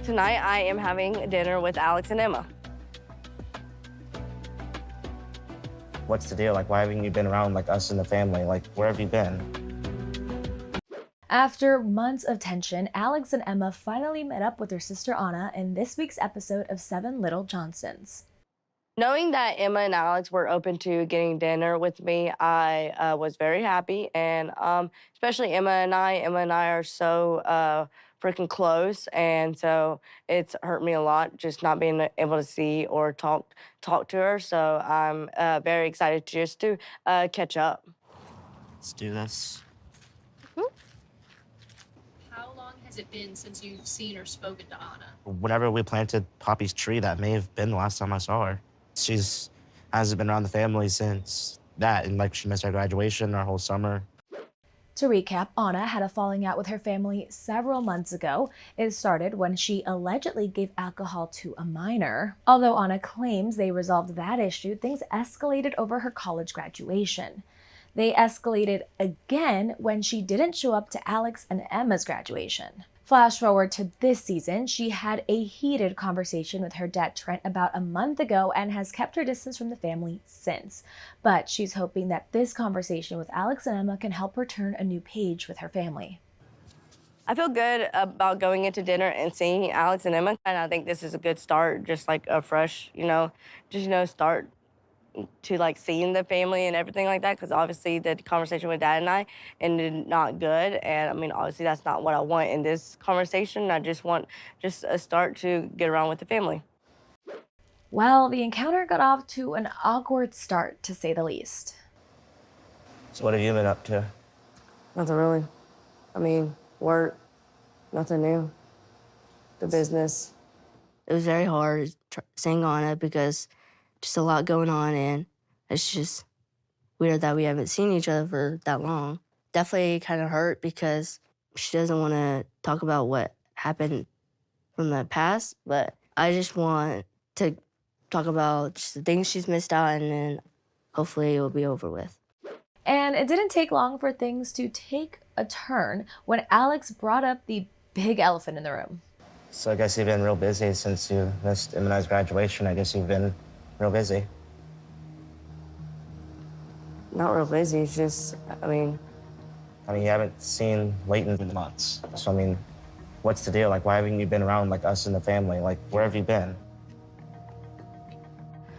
Tonight, I am having dinner with Alex and Emma. What's the deal? Like, why haven't you been around, like, us and the family? Like, where have you been? After months of tension, Alex and Emma finally met up with their sister Anna in this week's episode of 7 Little Johnstons. Knowing that Emma and Alex were open to getting dinner with me, I was very happy. And especially Emma and I are so freaking close. And so it's hurt me a lot just not being able to see or talk to her. So I'm very excited to catch up. Let's do this. How long has it been since you've seen or spoken to Anna? Whenever we planted Poppy's tree, that may have been the last time I saw her. She's hasn't been around the family since that, and like she missed our graduation, our whole summer. To recap, Anna had a falling out with her family several months ago. It started when she allegedly gave alcohol to a minor. Although Anna claims they resolved that issue, things escalated over her college graduation. They escalated again when she didn't show up to Alex and Emma's graduation. Flash forward to this season, she had a heated conversation with her dad Trent about a month ago and has kept her distance from the family since. But she's hoping that this conversation with Alex and Emma can help her turn a new page with her family. I feel good about going into dinner and seeing Alex and Emma. And I think this is a good start, just like a fresh, start to like seeing the family and everything like that, because obviously the conversation with Dad and I ended not good, and I mean obviously that's not what I want in this conversation. I just want a start to get around with the family. Well, the encounter got off to an awkward start, to say the least. So what have you been up to? Nothing really. I mean, work, nothing new. The business. It was very hard staying on it because just a lot going on, and it's just weird that we haven't seen each other for that long. Definitely kind of hurt because she doesn't want to talk about what happened from the past, but I just want to talk about just the things she's missed out, and then hopefully it will be over with. And it didn't take long for things to take a turn when Alex brought up the big elephant in the room. So I guess you've been real busy since you missed Emma's graduation. I guess you've been real busy. Not real busy, it's just, I mean, you haven't seen Leighton in months. So, I mean, what's the deal? Like, why haven't you been around, like, us and the family? Like, where have you been?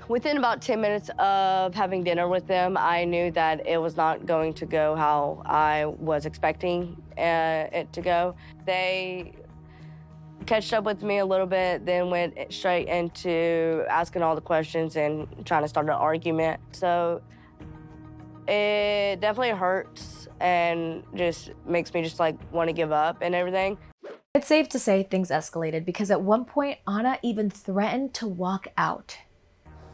within about 10 minutes of having dinner with them, I knew that it was not going to go how I was expecting it to go. They catched up with me a little bit, then went straight into asking all the questions and trying to start an argument. So it definitely hurts and just makes me just like want to give up and everything. It's safe to say things escalated because at one point, Anna even threatened to walk out.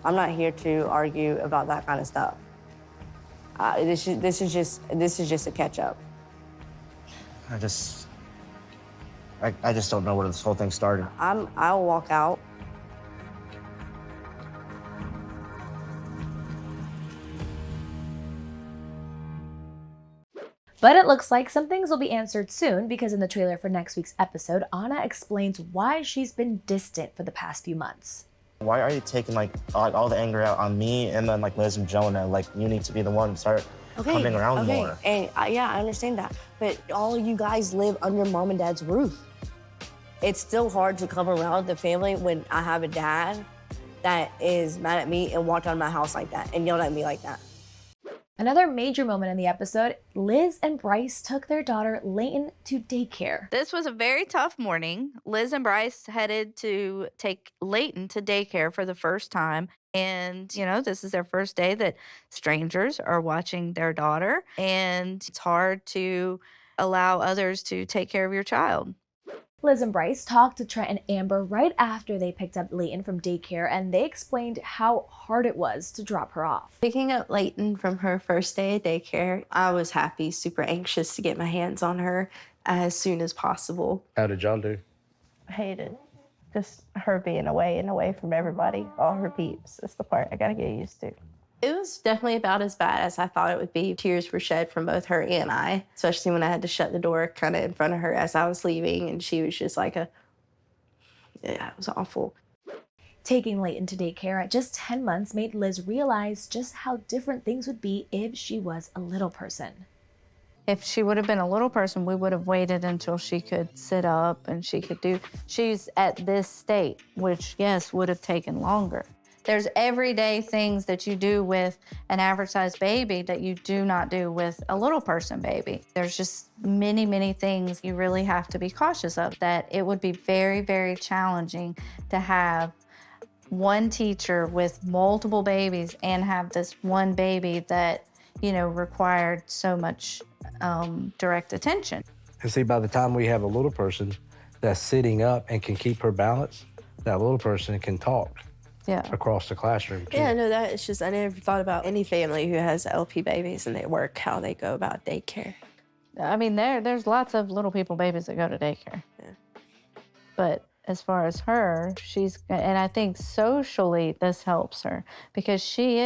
I'm not here to argue about that kind of stuff. This is just a catch up. I just don't know where this whole thing started. I'll walk out. But it looks like some things will be answered soon because in the trailer for next week's episode, Anna explains why she's been distant for the past few months. Why are you taking like all the anger out on me and then like Liz and Jonah? Like you need to be the one to start coming around more. And yeah, I understand that. But all you guys live under mom and dad's roof. It's still hard to come around the family when I have a dad that is mad at me and walked out of my house like that and yelled at me like that. Another major moment in the episode, Liz and Bryce took their daughter Leighton to daycare. This was a very tough morning. Liz and Bryce headed to take Leighton to daycare for the first time. And, you know, this is their first day that strangers are watching their daughter. And it's hard to allow others to take care of your child. Liz and Bryce talked to Trent and Amber right after they picked up Leighton from daycare, and they explained how hard it was to drop her off. Picking up Leighton from her first day at daycare, I was happy, super anxious to get my hands on her as soon as possible. How did John do? Hated just her being away and away from everybody, all her peeps. That's the part I gotta get used to. It was definitely about as bad as I thought it would be. Tears were shed from both her and I, especially when I had to shut the door kind of in front of her as I was leaving, and she was just like Yeah, it was awful. Taking Leighton to daycare at just 10 months made Liz realize just how different things would be if she was a little person. If she would have been a little person, we would have waited until she could sit up and she could do, she's at this state, which, yes, would have taken longer. There's everyday things that you do with an average-sized baby that you do not do with a little person baby. There's just many, many things you really have to be cautious of, that it would be very, very challenging to have one teacher with multiple babies and have this one baby that, you know, required so much direct attention. And see, by the time we have a little person that's sitting up and can keep her balance, that little person can talk across the classroom too. Yeah, no, that it's just, I never thought about any family who has LP babies and they work, how they go about daycare. I mean, there's lots of little people babies that go to daycare. Yeah. But as far as her, and I think socially this helps her because she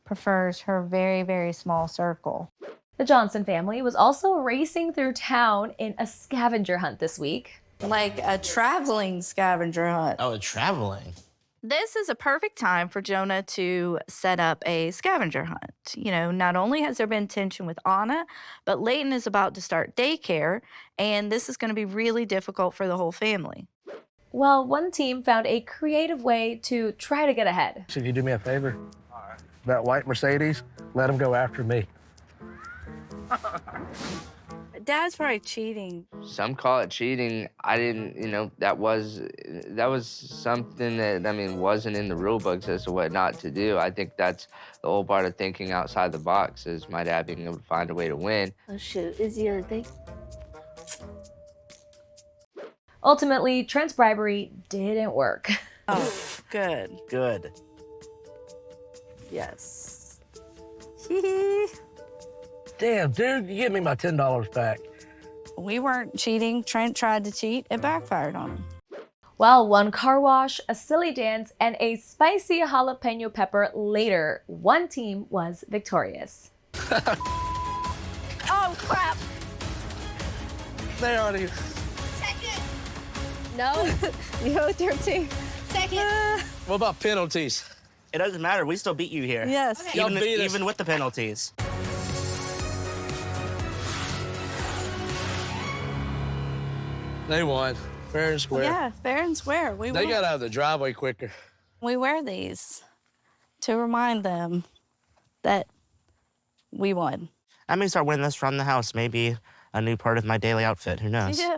prefers her very, very small circle. The Johnston family was also racing through town in a scavenger hunt this week. Like a traveling scavenger hunt. Oh, traveling. This is a perfect time for Jonah to set up a scavenger hunt. You know, not only has there been tension with Anna, but Leighton is about to start daycare, and this is going to be really difficult for the whole family. Well, one team found a creative way to try to get ahead. So if you do me a favor, that white Mercedes, let him go after me. Dad's probably cheating. Some call it cheating. I didn't, you know, that was something that, I mean, wasn't in the rule books as to what not to do. I think that's the whole part of thinking outside the box, is my dad being able to find a way to win. Oh, shoot. Is he on a thing? Ultimately, Trent's bribery didn't work. Oh, good. Good. Yes. Damn, dude, you give me my $10 back. We weren't cheating. Trent tried to cheat. It backfired on him. Well, one car wash, a silly dance, and a spicy jalapeno pepper later, one team was victorious. Oh, crap. They already. No. You with your team. What about penalties? It doesn't matter. We still beat you here. Yes. Y'all beat us. Even with the penalties. They won, fair and square. Yeah, fair and square. They got out of the driveway quicker. We wear these to remind them that we won. I may start wearing this from the house. Maybe a new part of my daily outfit. Who knows? Yeah.